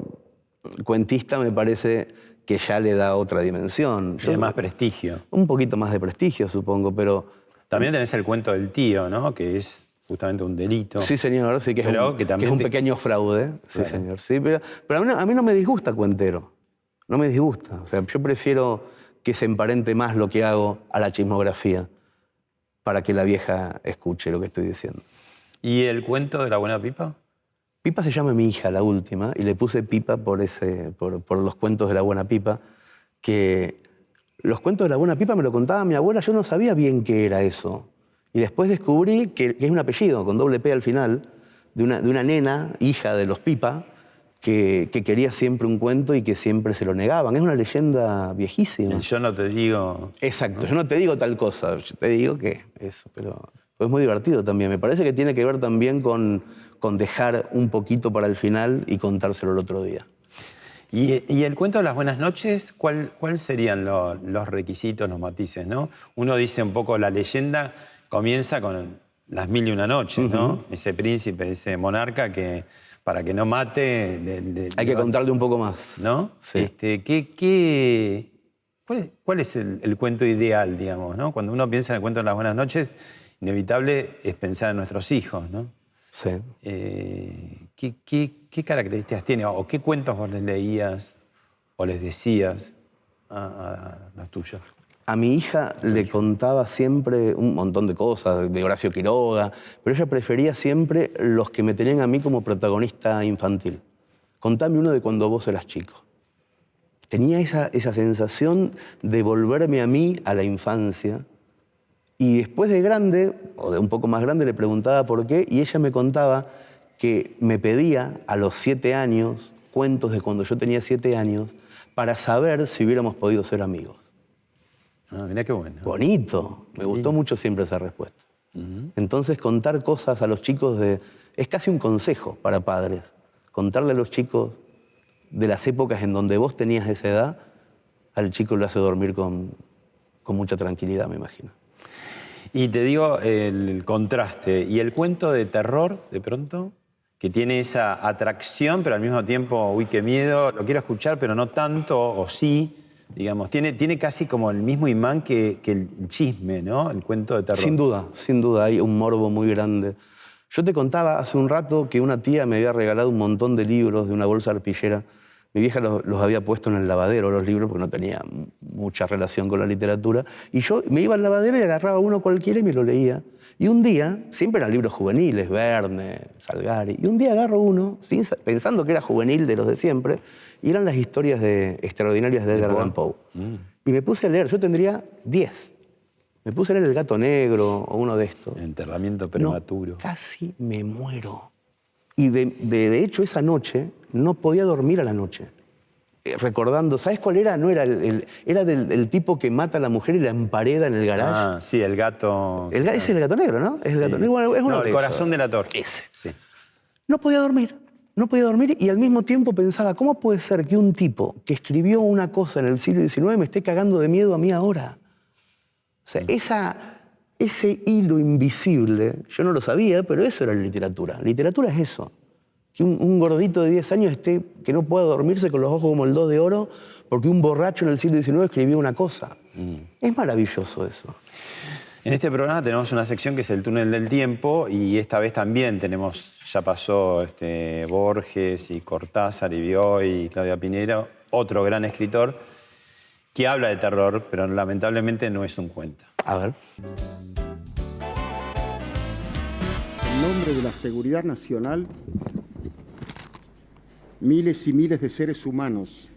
cuentista me parece que ya le da otra dimensión. Tiene más prestigio. Un poquito más de prestigio, supongo, pero... También tenés el cuento del tío, ¿no? Que es justamente un delito. Sí, señor, sí, que es un pequeño fraude. Sí, señor. Sí, pero a mí no me disgusta cuentero. No me disgusta. O sea, yo prefiero que se emparente más lo que hago a la chismografía para que la vieja escuche lo que estoy diciendo. ¿Y el cuento de la buena pipa? Pipa se llama mi hija, la última, y le puse Pipa por los cuentos de la buena pipa, que los cuentos de la buena pipa me lo contaba mi abuela, yo no sabía bien qué era eso. Y después descubrí que es un apellido, con doble P al final, de una nena, hija de los Pipa, que quería siempre un cuento y que siempre se lo negaban. Es una leyenda viejísima. Yo no te digo... Exacto, yo no te digo tal cosa, yo te digo que eso, pero es muy divertido también. Me parece que tiene que ver también con dejar un poquito para el final y contárselo el otro día. ¿Y el cuento de las buenas noches, cuáles serían los requisitos, los matices, ¿no? Uno dice un poco, la leyenda comienza con las 1001 noches, ¿no? Ese príncipe, ese monarca que para que no mate... Hay que contarle un poco más. ¿No? Sí. ¿Cuál es el cuento ideal, digamos, ¿no? Cuando uno piensa en el cuento de las buenas noches, inevitable es pensar en nuestros hijos, ¿no? Sí. ¿Qué características tiene? ¿O qué cuentos vos les leías o les decías a los tuyos? A mi hija le contaba siempre un montón de cosas, de Horacio Quiroga, pero ella prefería siempre los que me tenían a mí como protagonista infantil. Contame uno de cuando vos eras chico. Tenía esa sensación de volverme a mí a la infancia. Y después de grande, o de un poco más grande, le preguntaba por qué, y ella me contaba que me pedía a los 7 años cuentos de cuando yo tenía 7 años para saber si hubiéramos podido ser amigos. Ah, mirá qué bueno. Bonito. Me gustó mucho siempre esa respuesta. Entonces, contar cosas a los chicos es casi un consejo para padres. Contarle a los chicos de las épocas en donde vos tenías esa edad, al chico lo hace dormir con mucha tranquilidad, me imagino. Y te digo el contraste. ¿Y el cuento de terror, de pronto? Que tiene esa atracción, pero al mismo tiempo, uy, qué miedo, lo quiero escuchar, pero no tanto, o sí. Digamos, tiene casi como el mismo imán que el chisme, ¿no? El cuento de terror. Sin duda, hay un morbo muy grande. Yo te contaba hace un rato que una tía me había regalado un montón de libros de una bolsa arpillera. Mi vieja los había puesto en el lavadero, los libros, porque no tenía mucha relación con la literatura. Y yo me iba al lavadero y agarraba uno cualquiera y me lo leía. Y un día, siempre eran libros juveniles, Verne, Salgari, y un día agarro uno, pensando que era juvenil de los de siempre, y eran las historias extraordinarias de Edgar Allan Poe. Y me puse a leer, yo tendría 10. Me puse a leer El gato negro o uno de estos. Enterramiento prematuro. No, casi me muero. Y de hecho esa noche no podía dormir a la noche. Recordando, ¿sabes cuál era? No era era del tipo que mata a la mujer y la empareda en el garage. Ah, sí, el gato... Ese es el gato negro, ¿no? Es el gato negro. Bueno, es uno de El corazón esos. delator. Ese. Sí. No podía dormir. No podía dormir y al mismo tiempo pensaba, ¿cómo puede ser que un tipo que escribió una cosa en el siglo XIX me esté cagando de miedo a mí ahora? O sea, ese hilo invisible, yo no lo sabía, pero eso era la literatura. Literatura es eso. Que un gordito de 10 años que no pueda dormirse con los ojos como el 2 de oro porque un borracho en el siglo XIX escribió una cosa. Es maravilloso eso. En este programa tenemos una sección que es el túnel del tiempo y esta vez también ya pasó Borges y Cortázar y Bioy y Claudia Pinero, otro gran escritor que habla de terror, pero lamentablemente no es un cuento. A ver. En nombre de la seguridad nacional, miles y miles de seres humanos,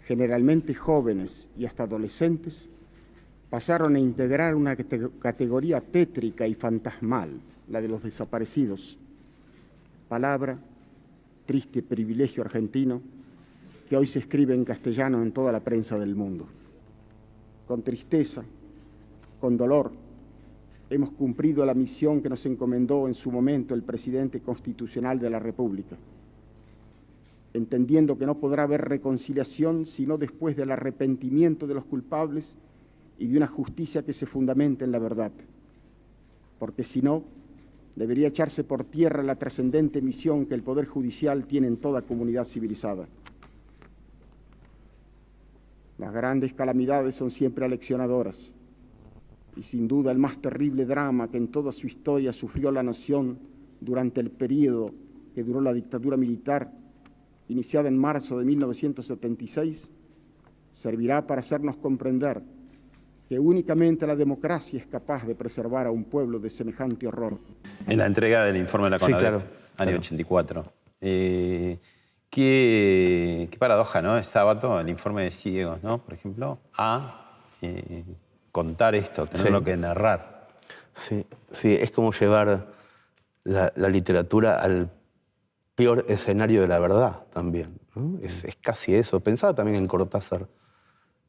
generalmente jóvenes y hasta adolescentes, pasaron a integrar una categoría tétrica y fantasmal, la de los desaparecidos. Palabra, triste privilegio argentino, que hoy se escribe en castellano en toda la prensa del mundo. Con tristeza, con dolor, hemos cumplido la misión que nos encomendó en su momento el presidente constitucional de la República, entendiendo que no podrá haber reconciliación sino después del arrepentimiento de los culpables y de una justicia que se fundamente en la verdad, porque si no, debería echarse por tierra la trascendente misión que el Poder Judicial tiene en toda comunidad civilizada. Las grandes calamidades son siempre aleccionadoras, y sin duda el más terrible drama que en toda su historia sufrió la nación durante el período que duró la dictadura militar, iniciada en marzo de 1976, servirá para hacernos comprender que únicamente la democracia es capaz de preservar a un pueblo de semejante horror. En la entrega del informe de la CONADEP, claro, año 84. Qué paradoja, ¿no? Es sábado, el informe de Ciegos, ¿no? Por ejemplo, a contar esto, tenerlo que narrar. Sí, sí, es como llevar la literatura al peor escenario de la verdad también, ¿no? Es casi eso. Pensaba también en Cortázar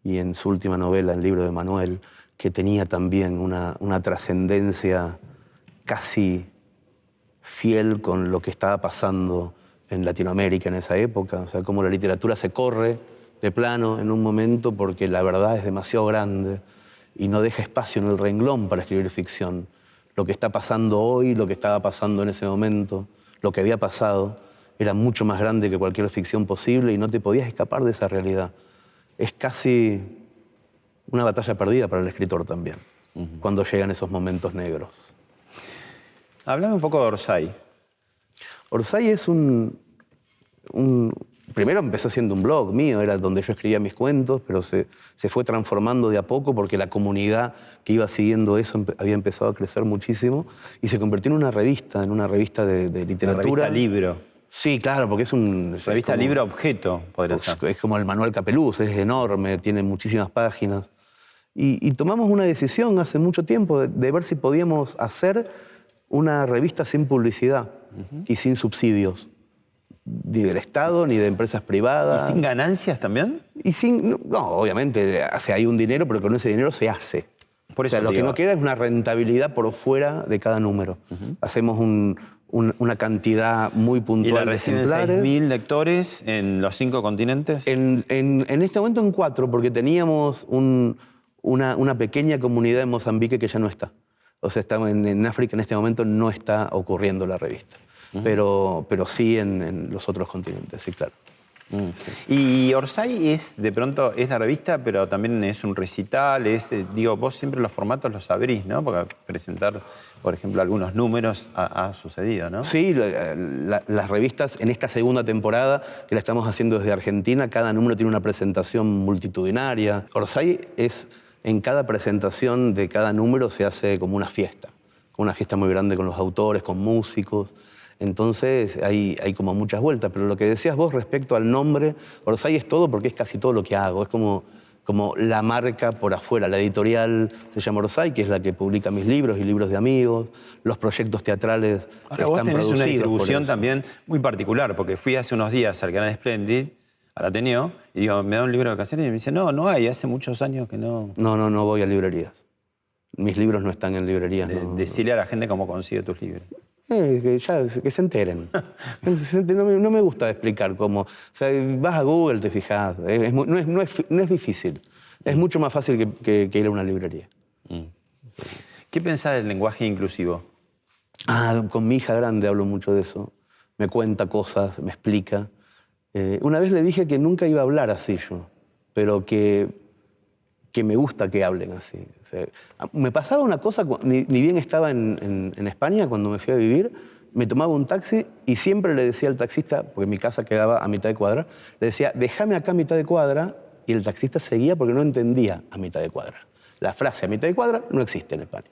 y en su última novela, el libro de Manuel, que tenía también una trascendencia casi fiel con lo que estaba pasando en Latinoamérica en esa época. O sea, cómo la literatura se corre de plano en un momento porque la verdad es demasiado grande y no deja espacio en el renglón para escribir ficción. Lo que está pasando hoy, lo que estaba pasando en ese momento, lo que había pasado, era mucho más grande que cualquier ficción posible y no te podías escapar de esa realidad. Es casi una batalla perdida para el escritor también, cuando llegan esos momentos negros. Háblame un poco de Orsay. Orsay es primero empezó siendo un blog mío, era donde yo escribía mis cuentos, pero se fue transformando de a poco porque la comunidad que iba siguiendo eso había empezado a crecer muchísimo y se convirtió en una revista de literatura. Una revista libro. Sí, claro, porque es un... Revista como, libro objeto, podría ser. Es como el Manuel Capeluz, es enorme, tiene muchísimas páginas. Y tomamos una decisión hace mucho tiempo de ver si podíamos hacer una revista sin publicidad y sin subsidios. Ni del Estado, ni de empresas privadas. ¿Y sin ganancias también? Y sin... No, obviamente hay un dinero, pero con ese dinero se hace. Por eso o sea, lo que no queda es una rentabilidad por fuera de cada número. Hacemos una cantidad muy puntual de ejemplares. ¿Y la reciben 6.000 lectores en los 5 continentes? En este momento en 4, porque teníamos una pequeña comunidad en Mozambique que ya no está. O sea, en África en este momento no está ocurriendo la revista. Pero sí en los otros continentes, sí, claro. Y Orsay es, de pronto, es la revista, pero también es un recital, digo, vos siempre los formatos los abrís, ¿no? Porque presentar, por ejemplo, algunos números ha sucedido, ¿no? Sí, las revistas en esta segunda temporada, que la estamos haciendo desde Argentina, cada número tiene una presentación multitudinaria. Orsay en cada presentación de cada número se hace como una fiesta muy grande con los autores, con músicos. Entonces hay como muchas vueltas, pero lo que decías vos respecto al nombre, Orsay es todo porque es casi todo lo que hago, es como la marca por afuera. La editorial se llama Orsay, que es la que publica mis libros y libros de amigos, los proyectos teatrales ahora están vos tenés producidos una distribución por eso. también muy particular, porque fui hace unos días al canal Splendid, al Ateneo, y digo, me da un libro de Caceres y me dice, no hay, hace muchos años que no... No voy a librerías. Mis libros no están en librerías. Decirle a la gente cómo consigue tus libros. Que se enteren. No me gusta explicar cómo. O sea, vas a Google, te fijas. No es difícil. Es mucho más fácil que ir a una librería. ¿Qué pensás del lenguaje inclusivo? Con mi hija grande hablo mucho de eso. Me cuenta cosas, me explica. Una vez le dije que nunca iba a hablar así yo, pero que me gusta que hablen así. O sea, me pasaba una cosa, ni bien estaba en España, cuando me fui a vivir, me tomaba un taxi y siempre le decía al taxista, porque mi casa quedaba a mitad de cuadra, le decía, déjame acá a mitad de cuadra y el taxista seguía porque no entendía a mitad de cuadra. La frase a mitad de cuadra no existe en España.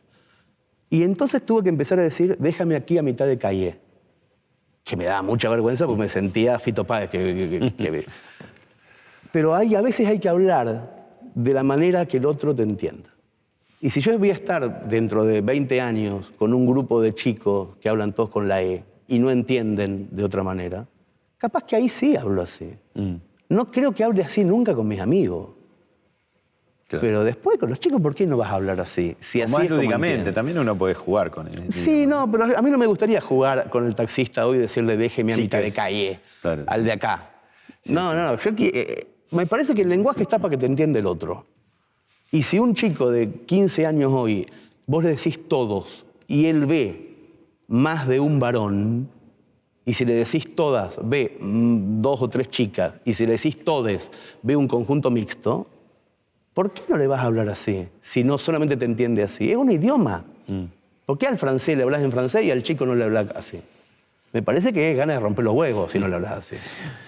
Y entonces tuve que empezar a decir, déjame aquí a mitad de calle. Que me daba mucha vergüenza porque me sentía Fito Páez. Pero a veces hay que hablar de la manera que el otro te entienda. Y si yo voy a estar dentro de 20 años con un grupo de chicos que hablan todos con la E y no entienden de otra manera, capaz que ahí sí hablo así. No creo que hable así nunca con mis amigos. Claro. Pero después con los chicos, ¿por qué no vas a hablar así? Si así más es lúdicamente, también uno puede jugar con él. Sí, no, pero a mí no me gustaría jugar con el taxista hoy y decirle déjeme a mitad de calle, claro, al de acá. Sí, no, me parece que el lenguaje está para que te entienda el otro. Y si un chico de 15 años hoy, vos le decís todos, y él ve más de un varón, y si le decís todas, ve 2 o 3 chicas, y si le decís todes, ve un conjunto mixto, ¿por qué no le vas a hablar así? Si no solamente te entiende así. Es un idioma. ¿Por qué al francés le hablas en francés y al chico no le hablas así? Me parece que es ganas de romper los huevos si no le hablas así.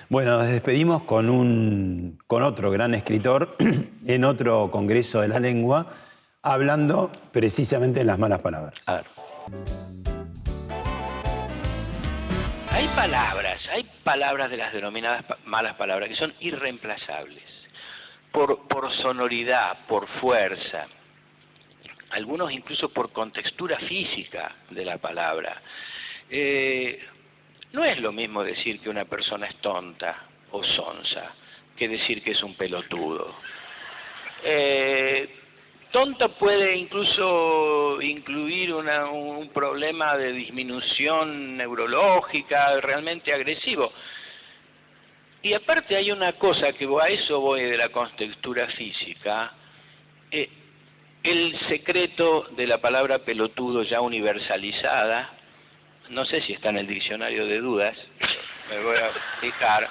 Bueno, nos despedimos con otro gran escritor en otro Congreso de la Lengua, hablando precisamente de las malas palabras. A ver. Hay palabras de las denominadas malas palabras que son irreemplazables. Por sonoridad, por fuerza, algunos incluso por contextura física de la palabra. No es lo mismo decir que una persona es tonta o sonsa que decir que es un pelotudo. Tonta puede incluso incluir un problema de disminución neurológica realmente agresivo. Y aparte hay una cosa que a eso voy de la contextura física, el secreto de la palabra pelotudo ya universalizada, no sé si está en el diccionario de dudas, me voy a fijar,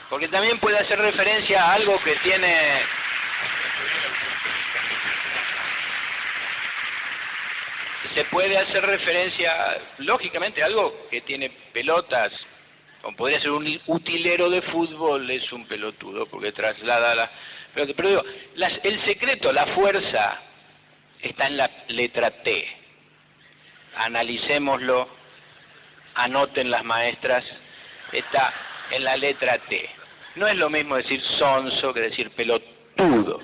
porque también puede hacer referencia a algo que tiene... Se puede hacer referencia, lógicamente, a algo que tiene pelotas, como podría ser un utilero de fútbol, es un pelotudo, porque traslada la... Pero digo, el secreto, la fuerza, está en la letra T. Analicémoslo, anoten las maestras, está en la letra T. No es lo mismo decir sonso que decir pelotudo.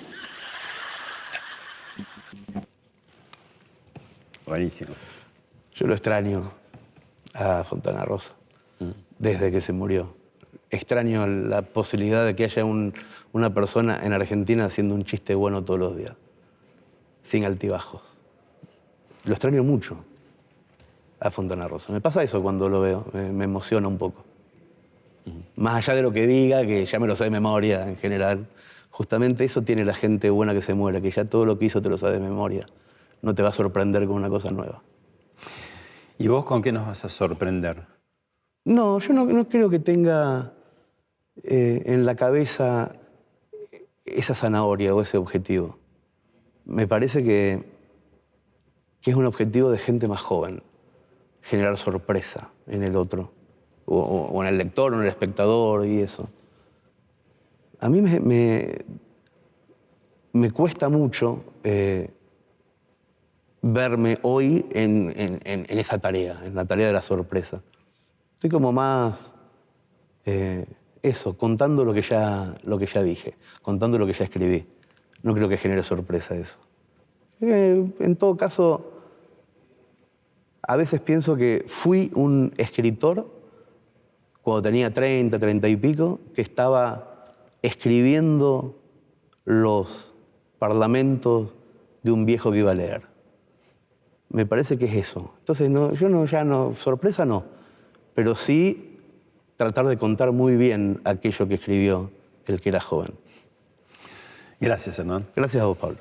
Buenísimo. Yo lo extraño a Fontana Rosa, desde que se murió. Extraño la posibilidad de que haya una persona en Argentina haciendo un chiste bueno todos los días, sin altibajos. Lo extraño mucho a Fontana Rosa. Me pasa eso cuando lo veo, me emociona un poco. Más allá de lo que diga, que ya me lo sé de memoria en general, justamente eso tiene la gente buena que se muera, que ya todo lo que hizo te lo sabe de memoria. No te va a sorprender con una cosa nueva. ¿Y vos con qué nos vas a sorprender? No, yo no creo que tenga en la cabeza esa zanahoria o ese objetivo. Me parece que es un objetivo de gente más joven, generar sorpresa en el otro, o en el lector, o en el espectador y eso. A mí me cuesta mucho verme hoy en esa tarea, en la tarea de la sorpresa. Estoy como más contando lo que ya dije, contando lo que ya escribí. No creo que genere sorpresa eso. En todo caso, a veces pienso que fui un escritor cuando tenía 30, 30 y pico, que estaba escribiendo los parlamentos de un viejo que iba a leer. Me parece que es eso. Entonces, sorpresa no, pero sí tratar de contar muy bien aquello que escribió el que era joven. Gracias, Hernán. Gracias a vos, Pablo.